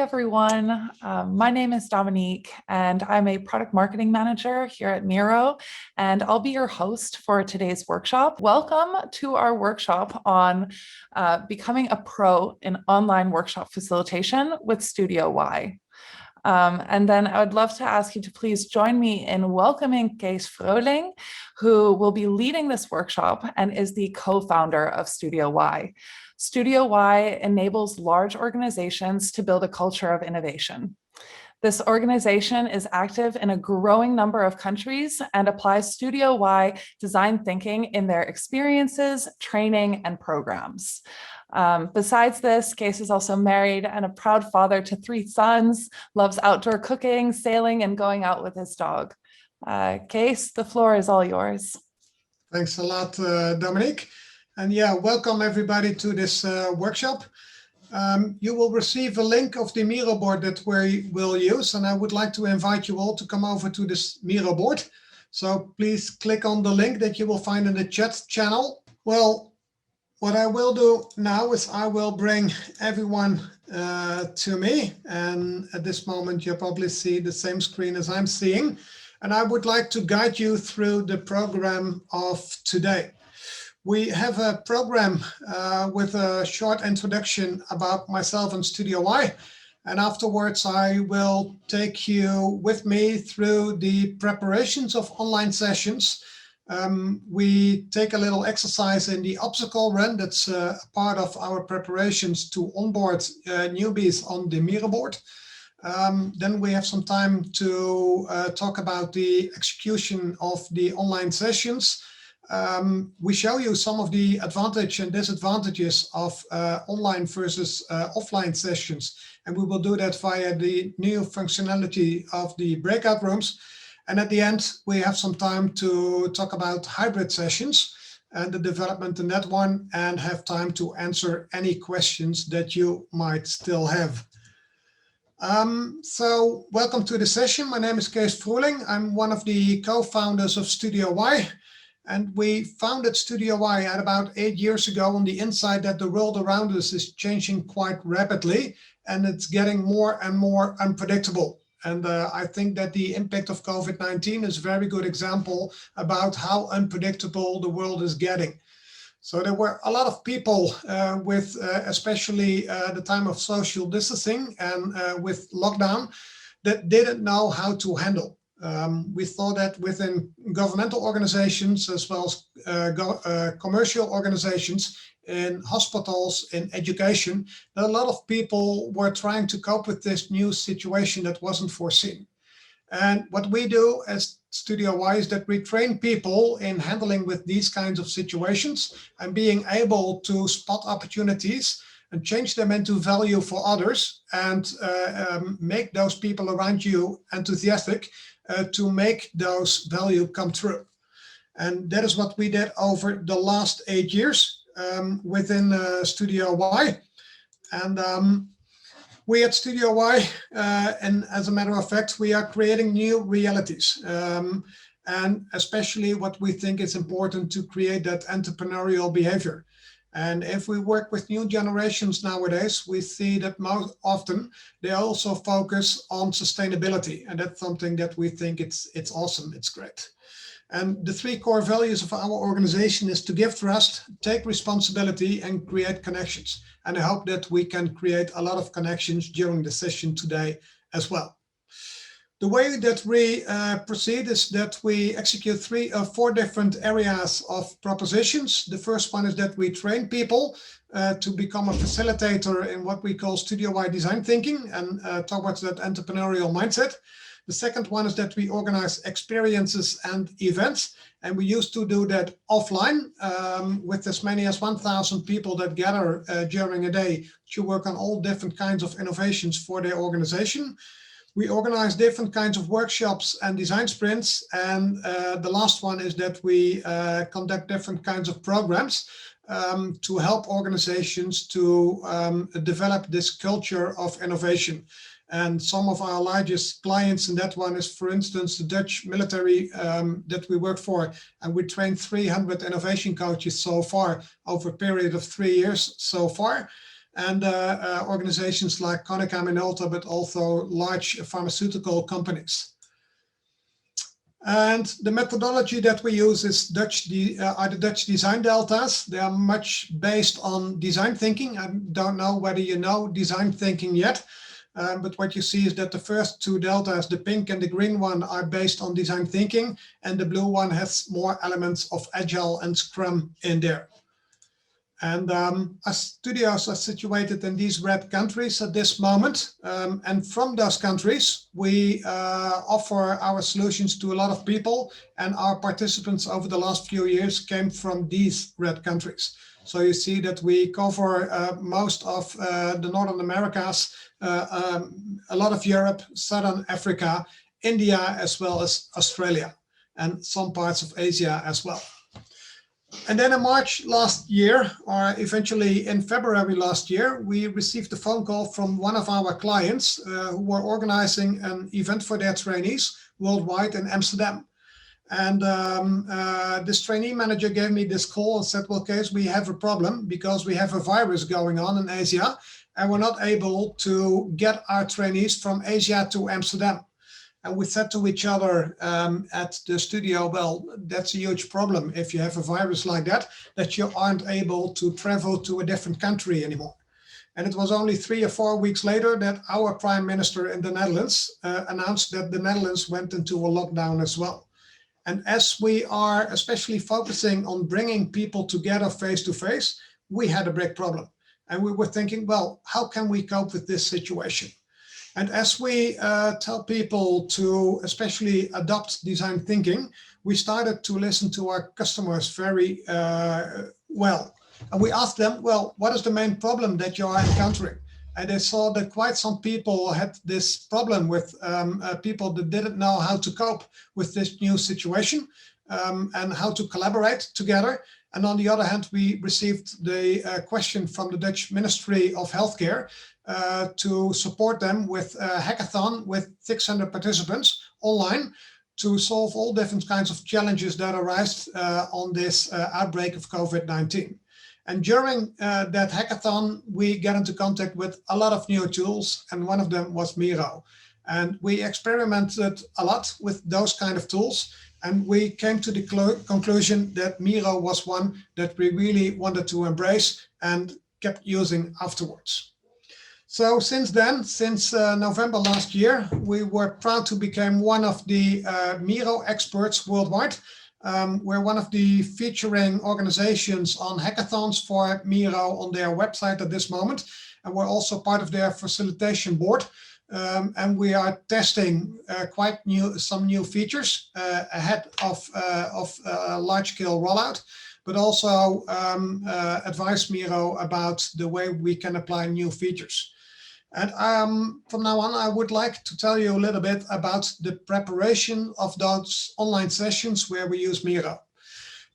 everyone. My name is Dominique, and I'm a product marketing manager here at Miro, and I'll be your host for today's workshop. Welcome to our workshop on becoming a pro in online workshop facilitation with StudioWHY. And then I would love to ask you to please join me in welcoming Kees Froeling, who will be leading this workshop and is the co-founder of StudioWHY. StudioWHY enables large organizations to build a culture of innovation. This organization is active in a growing number of countries and applies StudioWHY design thinking in their experiences, training, and programs. Besides this, Kees is also married and a proud father to 3 sons, loves outdoor cooking, sailing, and going out with his dog. Kees, the floor is all yours. Thanks a lot, Dominique. And yeah, welcome everybody to this workshop. You will receive a link of the Miro board that we will use, and I would like to invite you all to come over to this Miro board. So please click on the link that you will find in the chat channel. Well, what I will do now is I will bring everyone to me, and at this moment you probably see the same screen as I'm seeing, and I would like to guide you through the program of today. We have a program with a short introduction about myself and StudioWHY, and afterwards I will take you with me through the preparations of online sessions. We take a little exercise in the obstacle run. That's a part of our preparations to onboard newbies on the Miro board. Then we have some time to talk about the execution of the online sessions. We show you some of the advantages and disadvantages of online versus offline sessions, and we will do that via the new functionality of the breakout rooms. And at the end, we have some time to talk about hybrid sessions and the development in that one, and have time to answer any questions that you might still have. So welcome to the session. My name is Kees Froeling. I'm one of the co-founders of StudioWHY. And we founded StudioWHY at about 8 years ago on the insight that the world around us is changing quite rapidly, and it's getting more and more unpredictable. And I think that the impact of COVID-19 is a very good example about how unpredictable the world is getting. So there were a lot of people with especially the time of social distancing and with lockdown that didn't know how to handle. We thought that within governmental organizations as well as commercial organizations, in hospitals, in education, that a lot of people were trying to cope with this new situation that wasn't foreseen. And what we do as StudioWHY is that we train people in handling with these kinds of situations and being able to spot opportunities and change them into value for others, and make those people around you enthusiastic to make those value come true. And that is what we did over the last 8 years within StudioWHY. And we at StudioWHY, and as a matter of fact, we are creating new realities. And especially what we think is important to create that entrepreneurial behavior. And if we work with new generations nowadays, we see that most often they also focus on sustainability. And that's something that we think it's awesome, it's great. And the 3 core values of our organization is to give trust, take responsibility, and create connections. And I hope that we can create a lot of connections during the session today as well. The way that we proceed is that we execute 3 or 4 different areas of propositions. The first one is that we train people to become a facilitator in what we call StudioWHY design thinking and towards that entrepreneurial mindset. The second one is that we organize experiences and events, and we used to do that offline with as many as 1,000 people that gather during a day to work on all different kinds of innovations for their organization. We organize different kinds of workshops and design sprints, and the last one is that we conduct different kinds of programs to help organizations to develop this culture of innovation. And some of our largest clients in that one is, for instance, the Dutch military that we work for. And we trained 300 innovation coaches so far over a period of 3 years so far. and organizations like Konica Minolta, but also large pharmaceutical companies. And the methodology that we use is are the Dutch design deltas. They are much based on design thinking. I don't know whether you know design thinking yet, but what you see is that the first two deltas, the pink and the green one, are based on design thinking, and the blue one has more elements of Agile and Scrum in there. And our studios are situated in these red countries at this moment. And from those countries, we offer our solutions to a lot of people. And our participants over the last few years came from these red countries. So you see that we cover most of the Northern Americas, a lot of Europe, Southern Africa, India, as well as Australia, and some parts of Asia as well. And then in March last year, or eventually in February last year, we received a phone call from one of our clients who were organizing an event for their trainees worldwide in Amsterdam. And this trainee manager gave me this call and said, well, Kees, we have a problem because we have a virus going on in Asia, and we're not able to get our trainees from Asia to Amsterdam. And we said to each other at the studio, well, that's a huge problem if you have a virus like that you aren't able to travel to a different country anymore. And it was only 3 or 4 weeks later that our prime minister in the Netherlands announced that the Netherlands went into a lockdown as well. And as we are especially focusing on bringing people together face to face, we had a big problem. And we were thinking, well, how can we cope with this situation? And as we tell people to especially adopt design thinking, we started to listen to our customers very well. And we asked them, well, what is the main problem that you are encountering? And they saw that quite some people had this problem with people that didn't know how to cope with this new situation and how to collaborate together. And on the other hand, we received the question from the Dutch Ministry of Healthcare to support them with a hackathon with 600 participants online to solve all different kinds of challenges that arise on this outbreak of COVID-19. And during that hackathon, we got into contact with a lot of new tools, and one of them was Miro. And we experimented a lot with those kind of tools, and we came to the conclusion that Miro was one that we really wanted to embrace and kept using afterwards. So since then, since November last year, we were proud to become one of the Miro experts worldwide. We're one of the featuring organizations on hackathons for Miro on their website at this moment. And we're also part of their facilitation board. And we are testing some new features ahead of large-scale rollout, but also advise Miro about the way we can apply new features. And from now on, I would like to tell you a little bit about the preparation of those online sessions where we use Miro.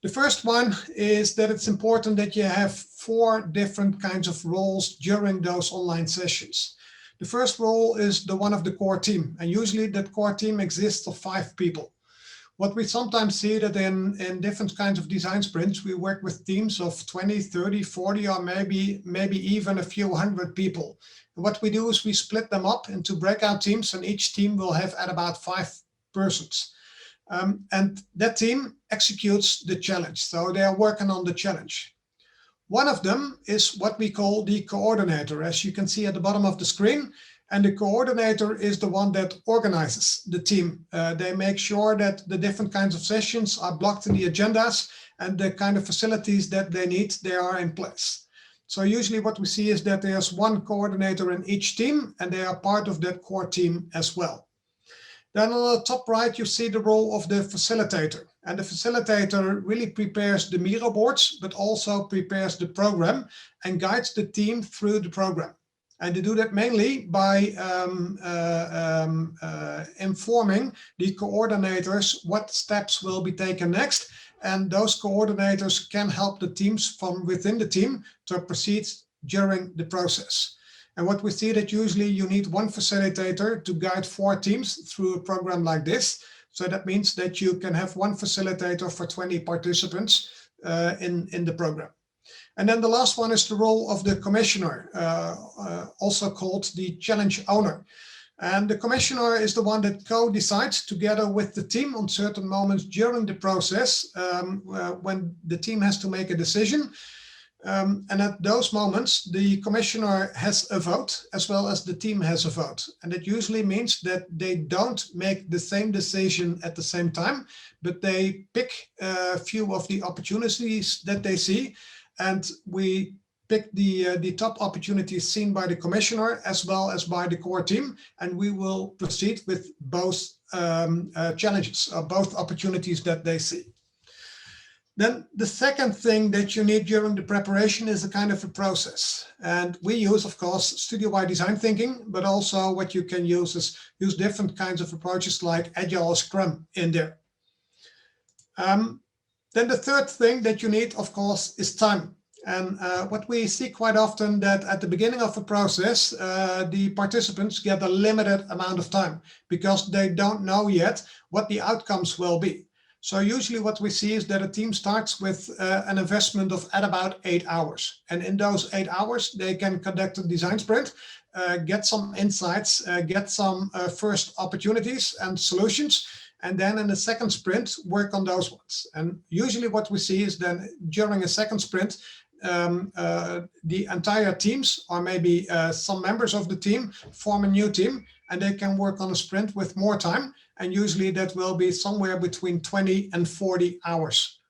The first one is that it's important that you have 4 different kinds of roles during those online sessions. The first role is the one of the core team, and usually that core team exists of 5 people. What we sometimes see that in different kinds of design sprints, we work with teams of 20, 30, 40, or maybe even a few hundred people. And what we do is we split them up into breakout teams, and each team will have at about 5 persons. And that team executes the challenge. So they are working on the challenge. One of them is what we call the coordinator, as you can see at the bottom of the screen. And the coordinator is the one that organizes the team. They make sure that the different kinds of sessions are blocked in the agendas, and the kind of facilities that they need, they are in place. So usually what we see is that there's one coordinator in each team, and they are part of that core team as well. Then on the top right, you see the role of the facilitator. And the facilitator really prepares the Miro boards, but also prepares the program and guides the team through the program. And they do that mainly by informing the coordinators what steps will be taken next. And those coordinators can help the teams from within the team to proceed during the process. And what we see that usually you need one facilitator to guide 4 teams through a program like this. So that means that you can have one facilitator for 20 participants in the program. And then the last one is the role of the commissioner, also called the challenge owner. And the commissioner is the one that co-decides together with the team on certain moments during the process when the team has to make a decision. And at those moments, the commissioner has a vote as well as the team has a vote. And it usually means that they don't make the same decision at the same time, but they pick a few of the opportunities that they see. And we pick the top opportunities seen by the commissioner as well as by the core team. And we will proceed with both challenges or both opportunities that they see. Then the second thing that you need during the preparation is a kind of a process. And we use, of course, StudioWHY design thinking, but also what you can use is use different kinds of approaches like Agile or Scrum in there. Then the third thing that you need, of course, is time. And what we see quite often that at the beginning of a process, the participants get a limited amount of time because they don't know yet what the outcomes will be. So usually what we see is that a team starts with an investment of at about 8 hours. And in those 8 hours, they can conduct a design sprint, get some insights, get some first opportunities and solutions. And then in the second sprint, work on those ones. And usually what we see is then during a second sprint, the entire teams or maybe some members of the team form a new team and they can work on a sprint with more time. And usually that will be somewhere between 20 and 40 hours.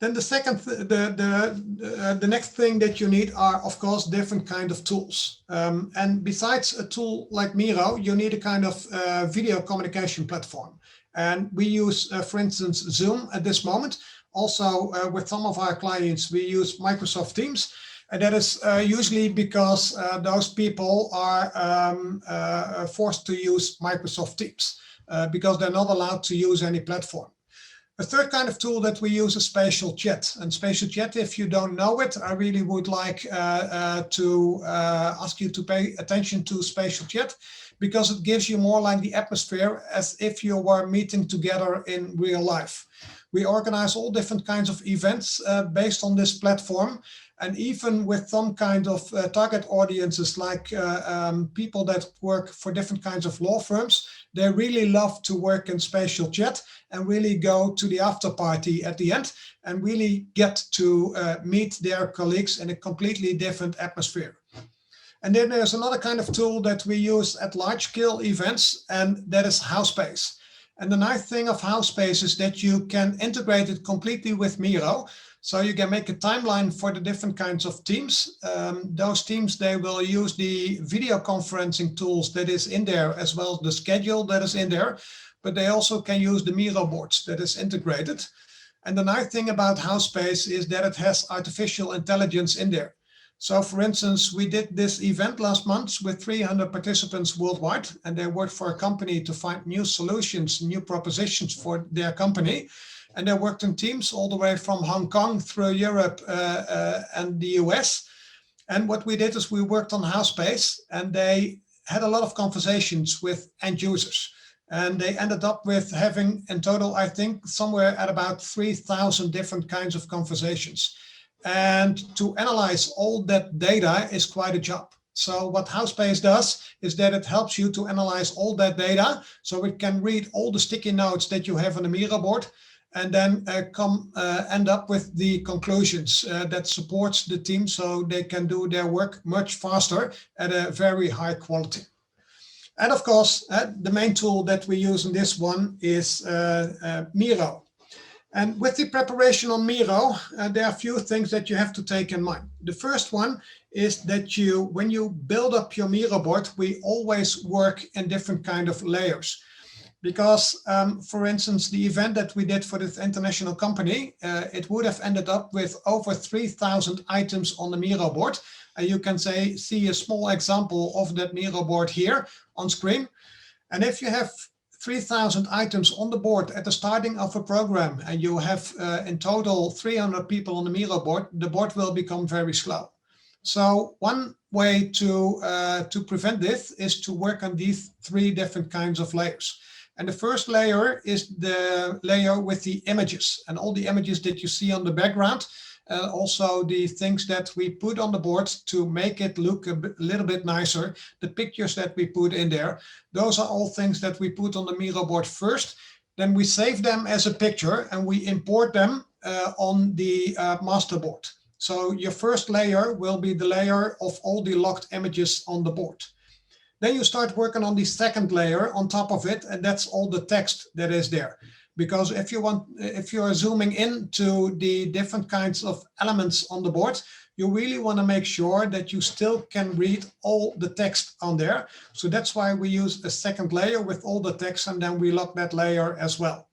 Then the next thing that you need are, of course, different kind of tools. And besides a tool like Miro, you need a kind of video communication platform. And we use, for instance, Zoom at this moment. Also, with some of our clients, we use Microsoft Teams. And that is usually because those people are forced to use Microsoft Teams because they're not allowed to use any platform. A third kind of tool that we use is spatial chat. And spatial chat, if you don't know it, I really would like to ask you to pay attention to spatial chat because it gives you more like the atmosphere as if you were meeting together in real life. We organize all different kinds of events based on this platform. And even with some kind of target audiences like people that work for different kinds of law firms, they really love to work in spatial chat and really go to the after party at the end and really get to meet their colleagues in a completely different atmosphere. And then there's another kind of tool that we use at large scale events, and that is HowSpace. And the nice thing of HowSpace is that you can integrate it completely with Miro. So you can make a timeline for the different kinds of teams. Those teams, they will use the video conferencing tools that is in there, as well as the schedule that is in there. But they also can use the Miro boards that is integrated. And the nice thing about HowSpace is that it has artificial intelligence in there. So for instance, we did this event last month with 300 participants worldwide, and they worked for a company to find new solutions, new propositions for their company. And they worked in teams all the way from Hong Kong through Europe and the US. And what we did is we worked on HowSpace, and they had a lot of conversations with end users. And they ended up with having in total, I think, somewhere at about 3,000 different kinds of conversations. And to analyze all that data is quite a job. So what HowSpace does is that it helps you to analyze all that data. So it can read all the sticky notes that you have on the Miro board and then end up with the conclusions that supports the team so they can do their work much faster at a very high quality. And of course, the main tool that we use in this one is Miro. And with the preparation on Miro, there are a few things that you have to take in mind. The first one is that when you build up your Miro board, we always work in different kind of layers. Because, for instance, the event that we did for this international company, it would have ended up with over 3,000 items on the Miro board. And you can see a small example of that Miro board here on screen. And if you have 3,000 items on the board at the starting of a program, and you have in total 300 people on the Miro board, the board will become very slow. So one way to prevent this is to work on these 3 different kinds of layers. And the first layer is the layer with the images and all the images that you see on the background. Also the things that we put on the board to make it look a little bit nicer, the pictures that we put in there. Those are all things that we put on the Miro board first. Then we save them as a picture and we import them on the master board. So your first layer will be the layer of all the locked images on the board. Then you start working on the second layer on top of it, and that's all the text that is there. Because if you are zooming into the different kinds of elements on the board, you really want to make sure that you still can read all the text on there. So that's why we use a second layer with all the text, and then we lock that layer as well.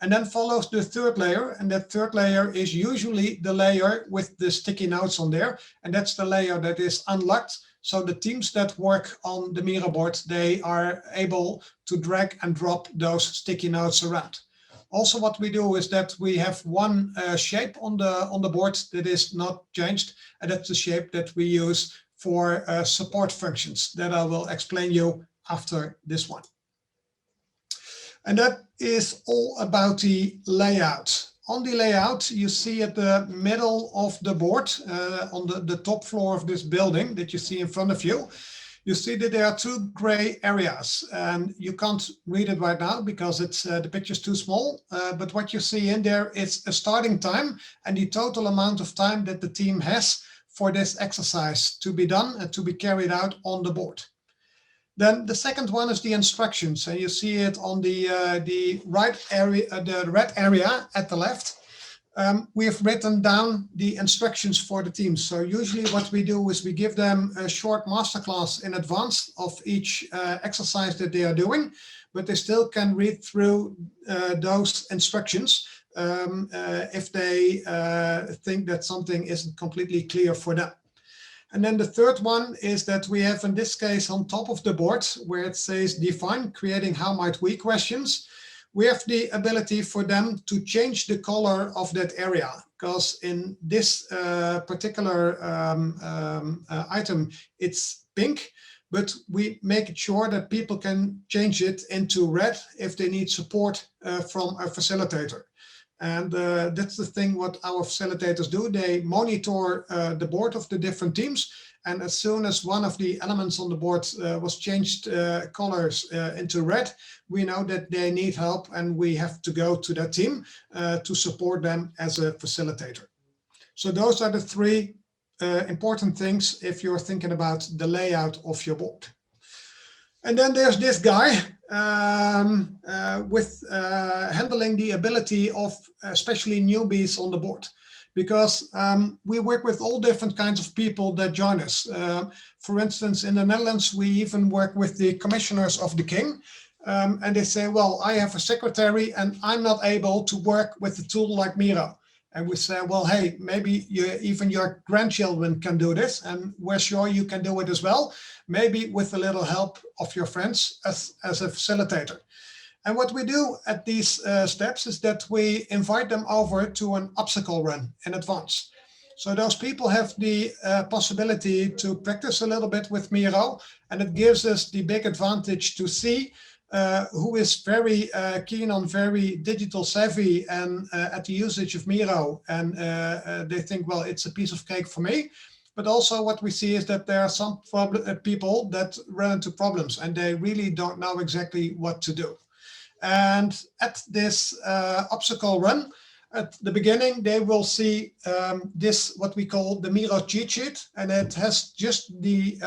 And then follows the third layer, and that third layer is usually the layer with the sticky notes on there, and that's the layer that is unlocked. So the teams that work on the Miro board, they are able to drag and drop those sticky notes around. Also, what we do is that we have one shape on the board that is not changed, and that's the shape that we use for support functions that I will explain you after this one. And that is all about the layout. On the layout, you see at the middle of the board, on the top floor of this building that you see in front of you, you see that there are two gray areas, and you can't read it right now because it's the picture's too small. But what you see in there is a starting time and the total amount of time that the team has for this exercise to be done and to be carried out on the board. Then the second one is the instructions, and you see it on the right area, the red area at the left. We have written down the instructions for the teams. So usually what we do is we give them a short masterclass in advance of each exercise that they are doing, but they still can read through those instructions if they think that something isn't completely clear for them. And then the third one is that we have, in this case, on top of the board where it says define, creating how might we questions, we have the ability for them to change the color of that area, because in this particular item, it's pink, but we make sure that people can change it into red if they need support from a facilitator. And that's the thing what our facilitators do. They monitor the board of the different teams. And as soon as one of the elements on the board was changed colors into red, we know that they need help and we have to go to that team to support them as a facilitator. So those are the three important things if you're thinking about the layout of your board. And then there's this guy with handling the ability of especially newbies on the board, because we work with all different kinds of people that join us. For instance, in the Netherlands, we even work with the commissioners of the king. And they say, well, I have a secretary and I'm not able to work with a tool like Miro. And we say, well, hey, maybe even your grandchildren can do this, and we're sure you can do it as well, maybe with a little help of your friends as a facilitator. And what we do at these steps is that we invite them over to an obstacle run in advance. So those people have the possibility to practice a little bit with Miro, and it gives us the big advantage to see who is very keen on very digital savvy and at the usage of Miro. And they think, well, it's a piece of cake for me. But also what we see is that there are some people that run into problems and they really don't know exactly what to do. And at this obstacle run, at the beginning, they will see this, what we call the Miro cheat sheet, and it has just the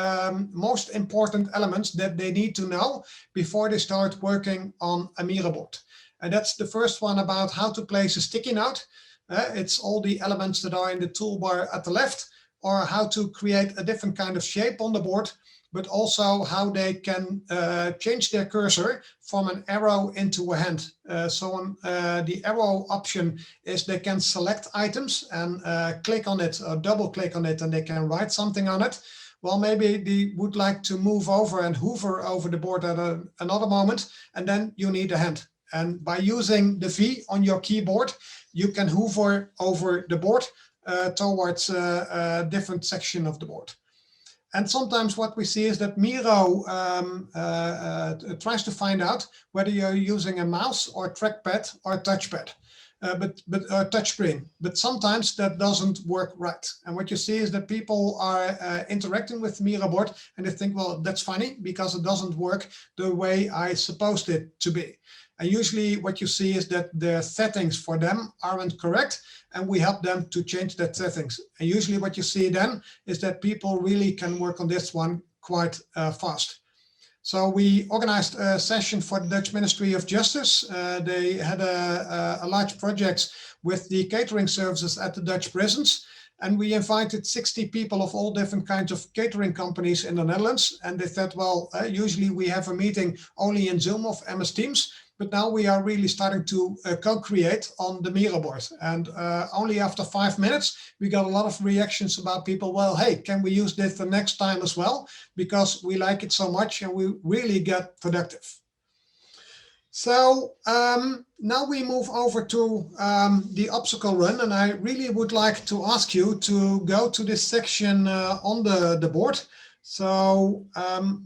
most important elements that they need to know before they start working on a Miro board. And that's the first one about how to place a sticky note. It's all the elements that are in the toolbar at the left, or how to create a different kind of shape on the board, but also how they can change their cursor from an arrow into a hand. So the arrow option is they can select items and click on it or double click on it, and they can write something on it. Well, maybe they would like to move over and hover over the board at another moment, and then you need a hand. And by using the V on your keyboard, you can hover over the board towards a different section of the board. And sometimes what we see is that Miro tries to find out whether you're using a mouse or trackpad or touchpad, but touchscreen. But sometimes that doesn't work right. And what you see is that people are interacting with the Miro board and they think, well, that's funny because it doesn't work the way I supposed it to be. And usually what you see is that the settings for them aren't correct, and we help them to change that settings. And usually what you see then is that people really can work on this one quite fast. So we organized a session for the Dutch Ministry of Justice. They had a large project with the catering services at the Dutch prisons. And we invited 60 people of all different kinds of catering companies in the Netherlands. And they said, well, usually we have a meeting only in Zoom of MS Teams. But now we are really starting to co-create on the Miro board. And only after 5 minutes, we got a lot of reactions about people, well, hey, can we use this the next time as well? Because we like it so much and we really get productive. So now we move over to the obstacle run. And I really would like to ask you to go to this section on the board. So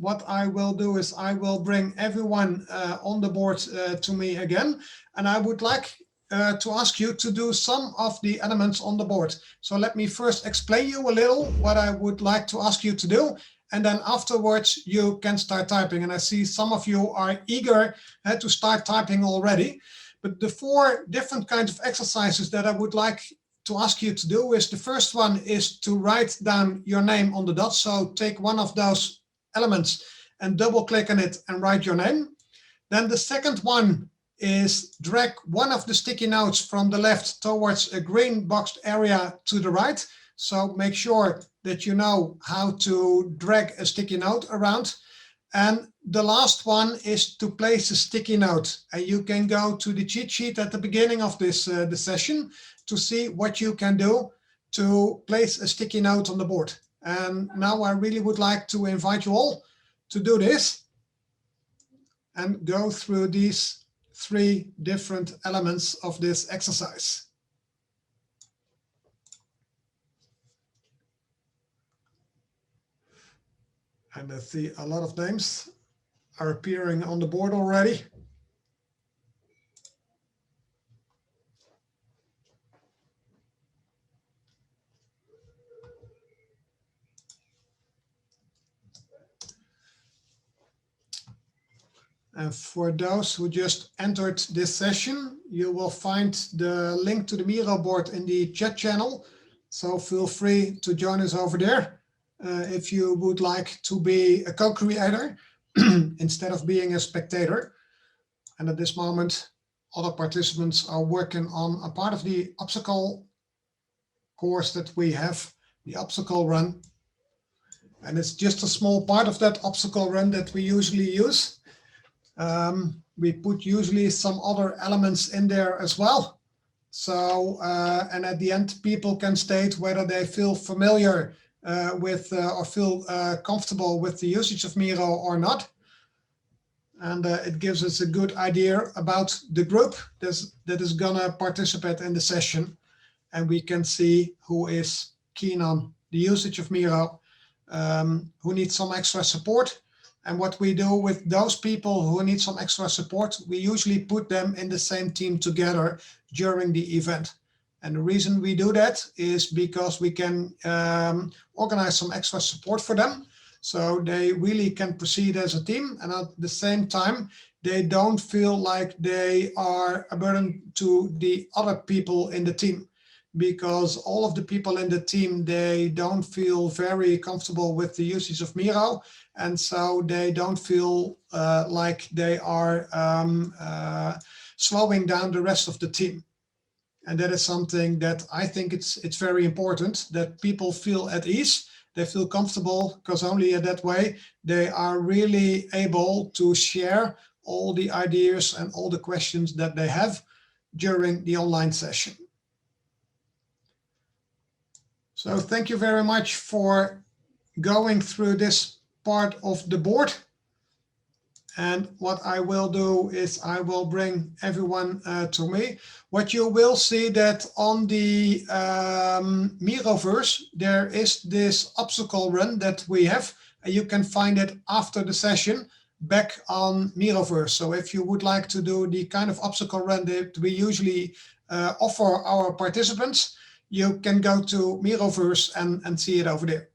what I will do is I will bring everyone on the board to me again. And I would like to ask you to do some of the elements on the board. So let me first explain you a little what I would like to ask you to do. And then afterwards you can start typing. And I see some of you are eager to start typing already. But the 4 different kinds of exercises that I would like to ask you to do is, the first one is to write down your name on the dot. So take one of those elements and double click on it and write your name. Then the second one is drag one of the sticky notes from the left towards a green boxed area to the right. So make sure that you know how to drag a sticky note around. And the last one is to place a sticky note. And you can go to the cheat sheet at the beginning of this the session to see what you can do to place a sticky note on the board. And now I really would like to invite you all to do this and go through these 3 different elements of this exercise. And I see a lot of names are appearing on the board already. And for those who just entered this session, you will find the link to the Miro board in the chat channel. So feel free to join us over there if you would like to be a co-creator instead of being a spectator. And at this moment, other participants are working on a part of the obstacle course that we have, the obstacle run. And it's just a small part of that obstacle run that we usually use. We put usually some other elements in there as well. So, and at the end, people can state whether they feel familiar with or feel comfortable with the usage of Miro or not. And it gives us a good idea about the group that is gonna participate in the session. And we can see who is keen on the usage of Miro, who needs some extra support. And what we do with those people who need some extra support, we usually put them in the same team together during the event. And the reason we do that is because we can organize some extra support for them. So they really can proceed as a team. And at the same time, they don't feel like they are a burden to the other people in the team. Because all of the people in the team, they don't feel very comfortable with the usage of Miro. And so they don't feel like they are slowing down the rest of the team. And that is something that I think it's very important, that people feel at ease, they feel comfortable, because only in that way they are really able to share all the ideas and all the questions that they have during the online session. So thank you very much for going through this part of the board. And what I will do is I will bring everyone to me. What you will see that on the Miroverse, there is this obstacle run that we have, and you can find it after the session back on Miroverse. So if you would like to do the kind of obstacle run that we usually offer our participants, you can go to Miroverse and see it over there.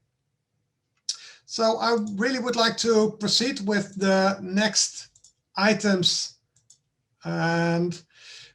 So I really would like to proceed with the next items, and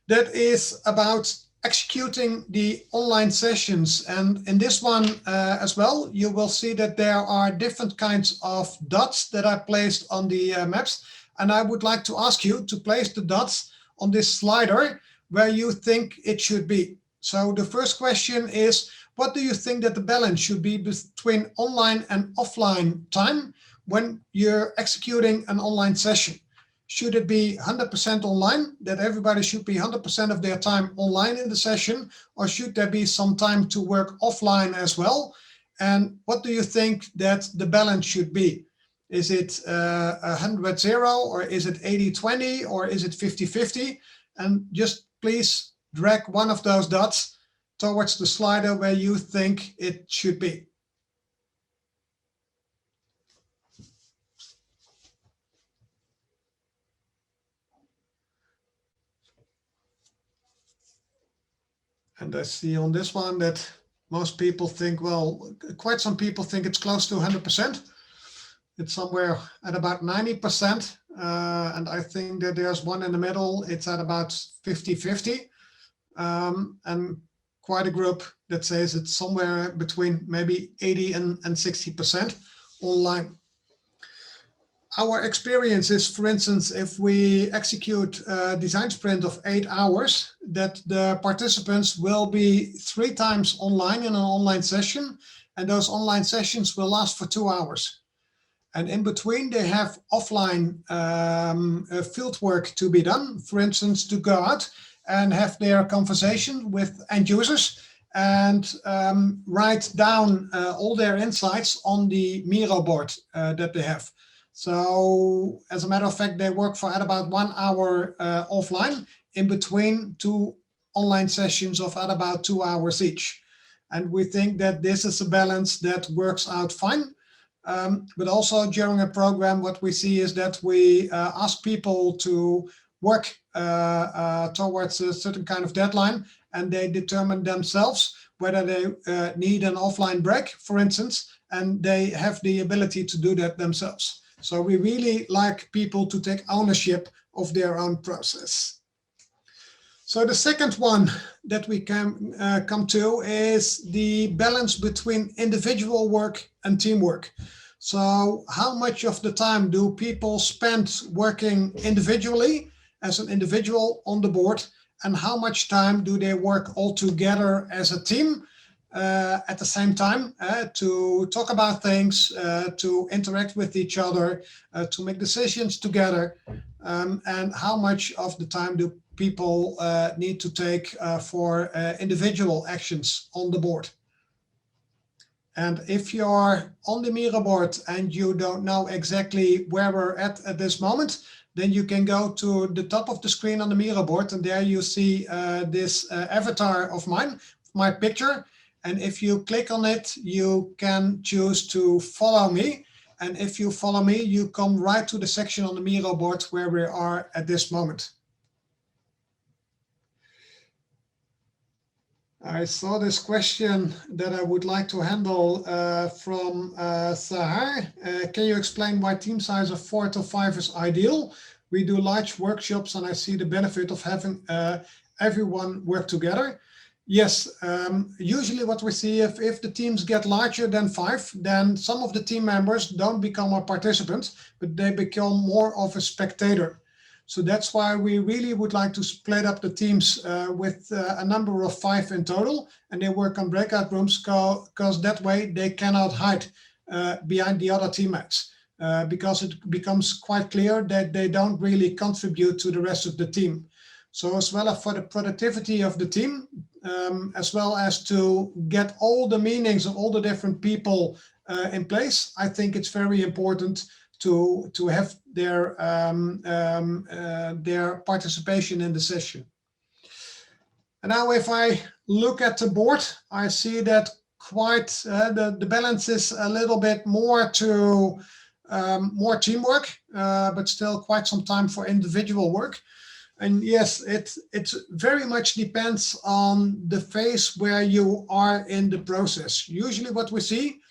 that is about executing the online sessions. And in this one as well, you will see that there are different kinds of dots that are placed on the maps. And I would like to ask you to place the dots on this slider where you think it should be. So the first question is, what do you think that the balance should be between online and offline time when you're executing an online session? Should it be 100% online, that everybody should be 100% of their time online in the session, or should there be some time to work offline as well? And what do you think that the balance should be? Is it 100-0, or is it 80-20, or is it 50-50? And just please drag one of those dots towards the slider where you think it should be. And I see on this one that most people think, well, quite some people think it's close to 100%. It's somewhere at about 90%. And I think that there's one in the middle. It's at about 50-50. And quite a group that says it's somewhere between maybe 80 and 60% online. Our experience is, for instance, if we execute a design sprint of 8 hours, that the participants will be 3 times online in an online session, and those online sessions will last for 2 hours. And in between, they have offline field work to be done, for instance, to go out and have their conversation with end users and write down all their insights on the Miro board that they have. So as a matter of fact, they work for at about 1 hour offline in between 2 online sessions of at about 2 hours each. And we think that this is a balance that works out fine. But also during a program, what we see is that we ask people to work towards a certain kind of deadline, and they determine themselves whether they need an offline break, for instance, and they have the ability to do that themselves. So we really like people to take ownership of their own process. So the second one that we can come to is the balance between individual work and teamwork. So how much of the time do people spend working individually as an individual on the board, and how much time do they work all together as a team at the same time to talk about things, to interact with each other, to make decisions together, and how much of the time do people need to take for individual actions on the board. And if you're on the Miro board and you don't know exactly where we're at this moment, then you can go to the top of the screen on the Miro board, and there you see this avatar of mine, my picture. And if you click on it, you can choose to follow me. And if you follow me, you come right to the section on the Miro board where we are at this moment. I saw this question that I would like to handle from Sahar. Can you explain why team size of 4 to 5 is ideal? We do large workshops and I see the benefit of having everyone work together. Yes, usually what we see, if the teams get larger than 5, then some of the team members don't become a participant, but they become more of a spectator. So that's why we really would like to split up the teams with a number of 5 in total, and they work on breakout rooms because that way they cannot hide behind the other teammates because it becomes quite clear that they don't really contribute to the rest of the team. So as well as for the productivity of the team, as well as to get all the meanings of all the different people in place, I think it's very important to have their participation in the session. And now if I look at the board, I see that quite the balance is a little bit more to more teamwork, but still quite some time for individual work. And yes, it very much depends on the phase where you are in the process. Usually what we see,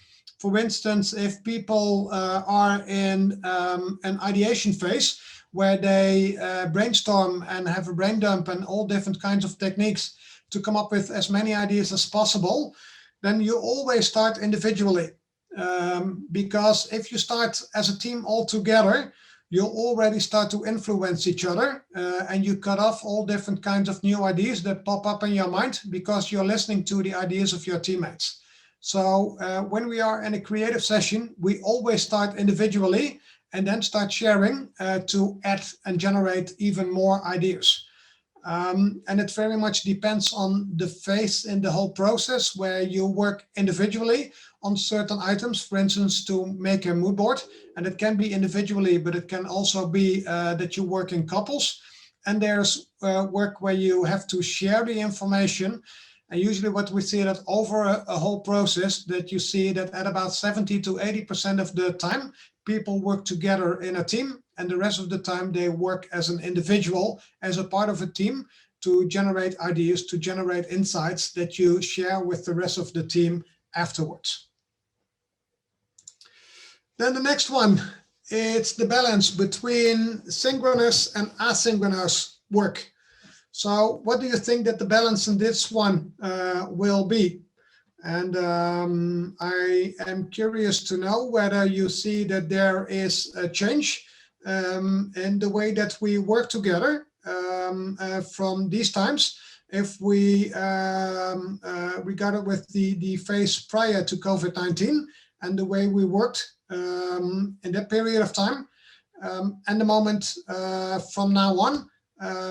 for instance, if people are in an ideation phase where they brainstorm and have a brain dump and all different kinds of techniques to come up with as many ideas as possible, then you always start individually. Because if you start as a team all together, you'll already start to influence each other, and you cut off all different kinds of new ideas that pop up in your mind because you're listening to the ideas of your teammates. So when we are in a creative session, we always start individually and then start sharing to add and generate even more ideas. And it very much depends on the phase in the whole process where you work individually on certain items, for instance, to make a mood board. And it can be individually, but it can also be that you work in couples. And there's work where you have to share the information. And usually what we see that over a whole process, that you see that at about 70 to 80% of the time, people work together in a team, and the rest of the time they work as an individual, as a part of a team, to generate ideas, to generate insights that you share with the rest of the team afterwards. Then the next one, it's the balance between synchronous and asynchronous work. So what do you think that the balance in this one will be? And I am curious to know whether you see that there is a change in the way that we work together from these times. If we regard it with the phase prior to COVID-19 and the way we worked in that period of time, and the moment from now on,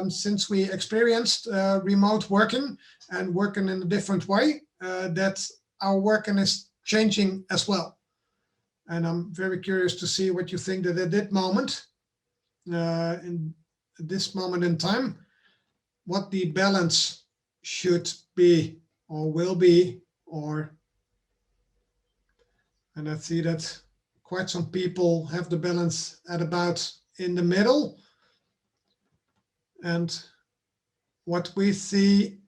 since we experienced remote working and working in a different way, that our working is changing as well. And I'm very curious to see what you think that at that moment, in this moment in time, what the balance should be or will be, and I see that quite some people have the balance at about in the middle. And what we see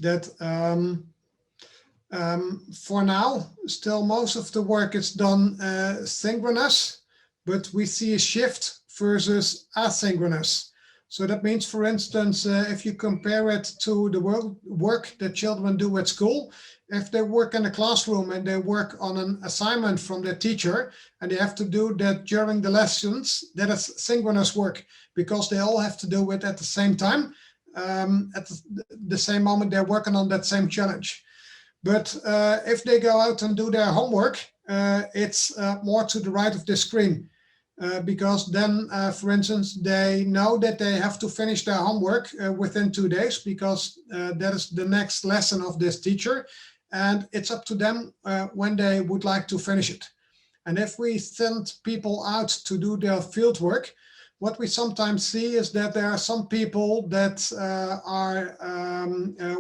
that for now, still most of the work is done synchronous, but we see a shift versus asynchronous. So that means, for instance, if you compare it to the work that children do at school, if they work in a classroom and they work on an assignment from their teacher and they have to do that during the lessons, that is synchronous work, because they all have to do it at the same time, at the same moment they're working on that same challenge. But if they go out and do their homework, it's more to the right of the screen. Because then, for instance, they know that they have to finish their homework within 2 days, because that is the next lesson of this teacher. And it's up to them when they would like to finish it. And if we send people out to do their field work, what we sometimes see is that there are some people that are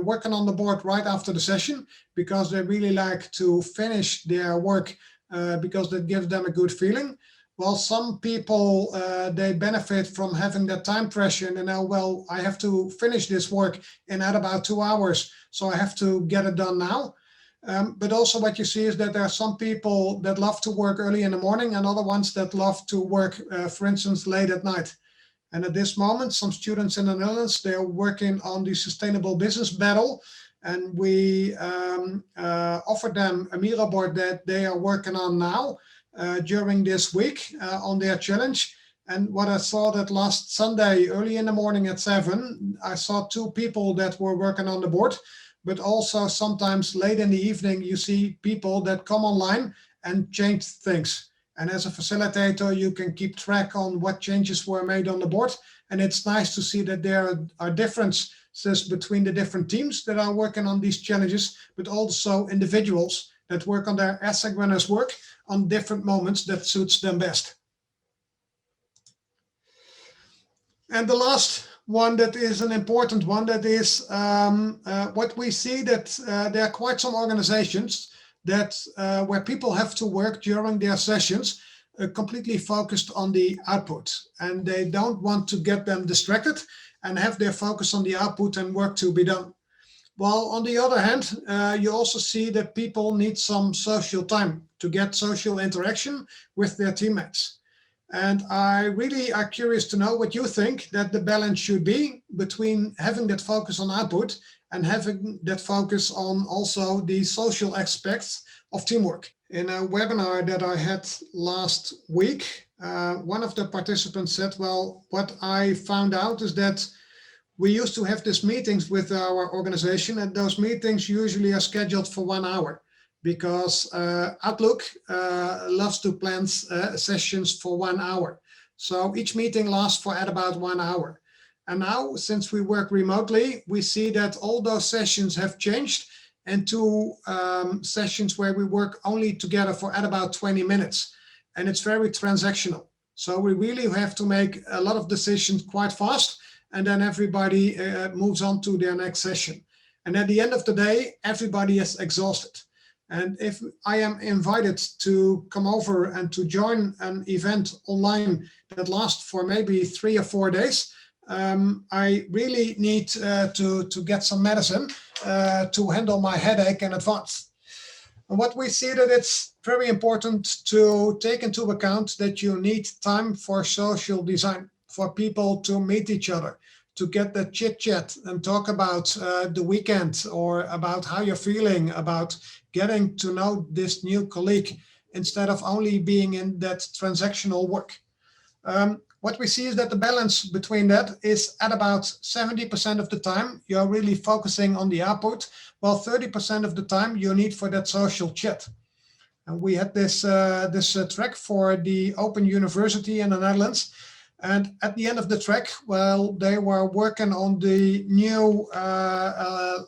working on the board right after the session, because they really like to finish their work because that gives them a good feeling. Well, some people, they benefit from having that time pressure, and they know, well, I have to finish this work in at about 2 hours, so I have to get it done now. But also what you see is that there are some people that love to work early in the morning and other ones that love to work, for instance, late at night. And at this moment, some students in the Netherlands, they are working on the Sustainable Business Battle. And we offered them a Miro board that they are working on now during this week on their challenge. And what I saw that last Sunday, early in the morning at 7, I saw 2 people that were working on the board. But also sometimes late in the evening, you see people that come online and change things. And as a facilitator, you can keep track on what changes were made on the board. And it's nice to see that there are differences between the different teams that are working on these challenges, but also individuals that work on their asynchronous work on different moments that suits them best. And the last one that is an important one, that is what we see, that there are quite some organizations that where people have to work during their sessions completely focused on the output, and they don't want to get them distracted and have their focus on the output and work to be done. While on the other hand, you also see that people need some social time to get social interaction with their teammates. And I really are curious to know what you think that the balance should be between having that focus on output and having that focus on also the social aspects of teamwork. In a webinar that I had last week, one of the participants said, well, what I found out is that we used to have these meetings with our organization, and those meetings usually are scheduled for 1 hour, because Outlook loves to plan sessions for 1 hour. So each meeting lasts for at about 1 hour. And now, since we work remotely, we see that all those sessions have changed into sessions where we work only together for at about 20 minutes. And it's very transactional. So we really have to make a lot of decisions quite fast, and then everybody moves on to their next session. And at the end of the day, everybody is exhausted. And if I am invited to come over and to join an event online that lasts for maybe 3 or 4 days, I really need to get some medicine to handle my headache in advance. And what we see, that it's very important to take into account that you need time for social design, for people to meet each other, to get the chit chat and talk about the weekend, or about how you're feeling, about getting to know this new colleague, instead of only being in that transactional work. What we see is that the balance between that is at about 70% of the time you're really focusing on the output, while 30% of the time you need for that social chat. And we had this track for the Open University in the Netherlands. And at the end of the track, well, they were working on the new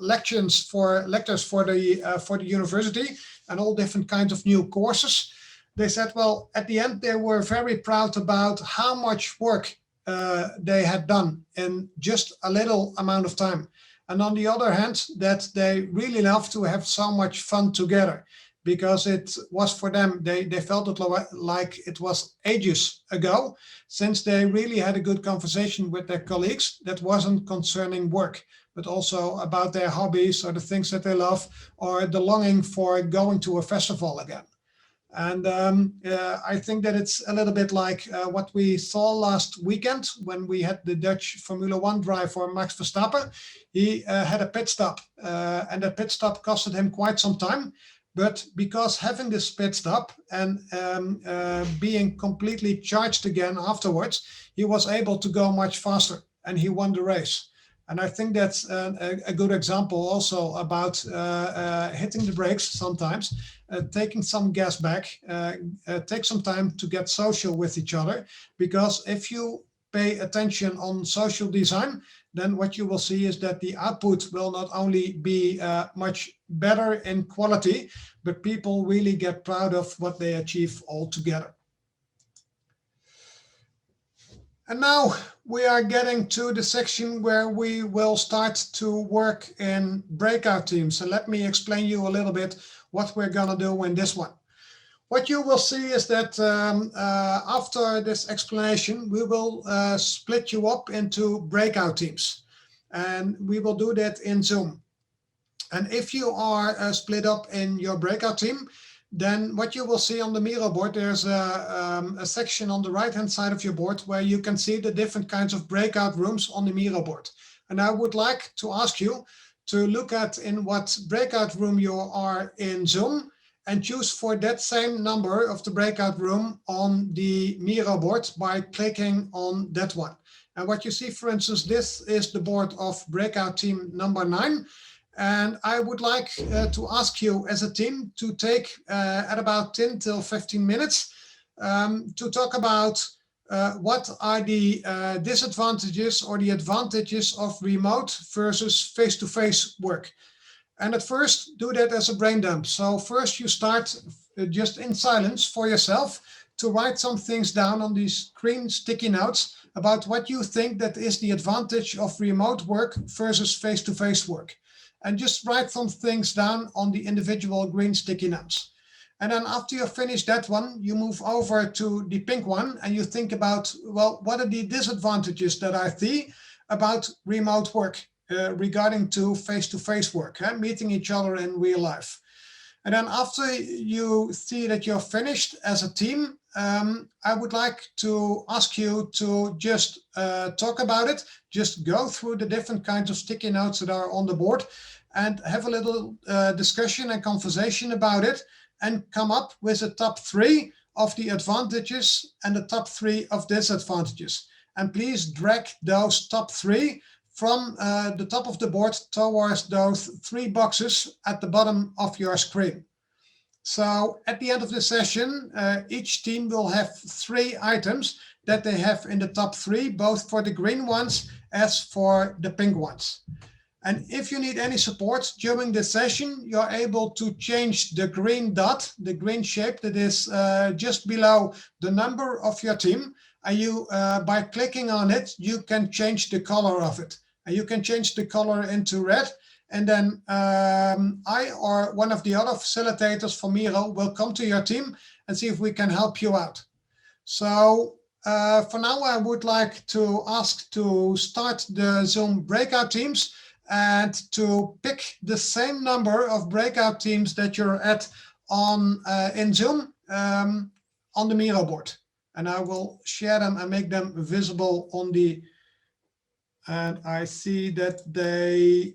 lectures for the university, and all different kinds of new courses. They said, well, at the end, they were very proud about how much work they had done in just a little amount of time. And on the other hand, that they really love to have so much fun together, because it was for them, they felt it like it was ages ago since they really had a good conversation with their colleagues that wasn't concerning work, but also about their hobbies or the things that they love, or the longing for going to a festival again. And I think that it's a little bit like what we saw last weekend when we had the Dutch Formula 1 driver Max Verstappen. He had a pit stop, and that pit stop costed him quite some time. But because having this pit stop and being completely charged again afterwards, he was able to go much faster, and he won the race. And I think that's a good example also about hitting the brakes sometimes, taking some gas back, take some time to get social with each other. Because if you pay attention on social design, then what you will see is that the output will not only be much better in quality, but people really get proud of what they achieve all together. And now we are getting to the section where we will start to work in breakout teams. And let me explain you a little bit what we're going to do in this one. What you will see is that after this explanation, we will split you up into breakout teams. And we will do that in Zoom. And if you are split up in your breakout team, then what you will see on the Miro board, there's a section on the right-hand side of your board where you can see the different kinds of breakout rooms on the Miro board. And I would like to ask you to look at in what breakout room you are in Zoom, and choose for that same number of the breakout room on the Miro board by clicking on that one. And what you see, for instance, this is the board of breakout team number 9. And I would like to ask you as a team to take at about 10 till 15 minutes to talk about what are the disadvantages or the advantages of remote versus face-to-face work. And at first, do that as a brain dump. So first you start just in silence for yourself to write some things down on these green sticky notes about what you think that is the advantage of remote work versus face-to-face work. And just write some things down on the individual green sticky notes. And then after you finish that one, you move over to the pink one and you think about, well, what are the disadvantages that I see about remote work regarding to face-to-face work, meeting each other in real life. And then after you see that you're finished as a team, I would like to ask you to just talk about it, just go through the different kinds of sticky notes that are on the board and have a little discussion and conversation about it and come up with the top 3 of the advantages and the top 3 of disadvantages. And please drag those top 3 from the top of the board towards those 3 boxes at the bottom of your screen. So at the end of the session, each team will have 3 items that they have in the top 3, both for the green ones as for the pink ones. And if you need any support during the session, you're able to change the green dot, the green shape that is just below the number of your team. And you, by clicking on it, you can change the color of it. And you can change the color into red. And then I or one of the other facilitators from Miro will come to your team and see if we can help you out. So for now, I would like to ask to start the Zoom breakout teams and to pick the same number of breakout teams that you're at on in Zoom on the Miro board. And I will share them and make them visible on the, and I see that they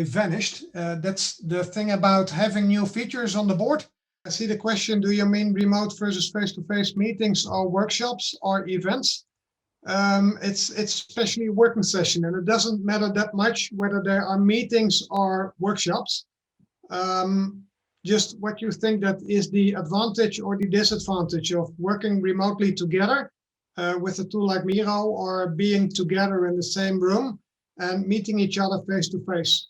vanished. That's the thing about having new features on the board. I see the question, do you mean remote versus face-to-face meetings or workshops or events? It's especially a working session, and it doesn't matter that much whether there are meetings or workshops. Just what you think that is the advantage or the disadvantage of working remotely together with a tool like Miro, or being together in the same room and meeting each other face to face.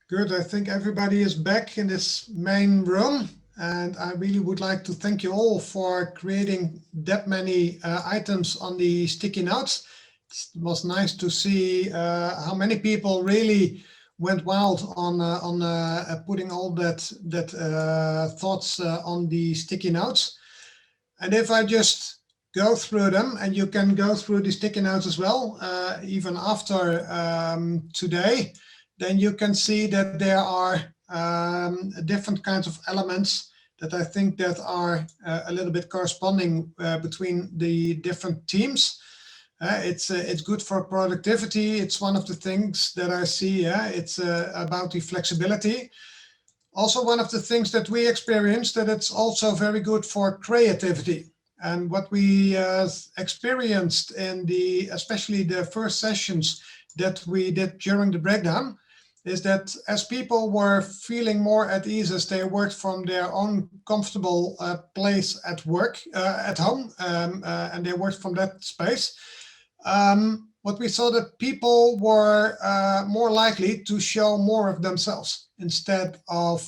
Good, I think everybody is back in this main room. And I really would like to thank you all for creating that many items on the sticky notes. It was nice to see how many people really went wild on putting all that thoughts on the sticky notes. And if I just go through them, and you can go through the sticky notes as well, even after today, then you can see that there are different kinds of elements that I think that are a little bit corresponding between the different teams. It's good for productivity. It's one of the things that I see. It's about the flexibility. Also, one of the things that we experienced, that it's also very good for creativity. And what we experienced in especially the first sessions that we did during the breakdown, is that as people were feeling more at ease as they worked from their own comfortable place at work, at home, and they worked from that space, what we saw that people were more likely to show more of themselves instead of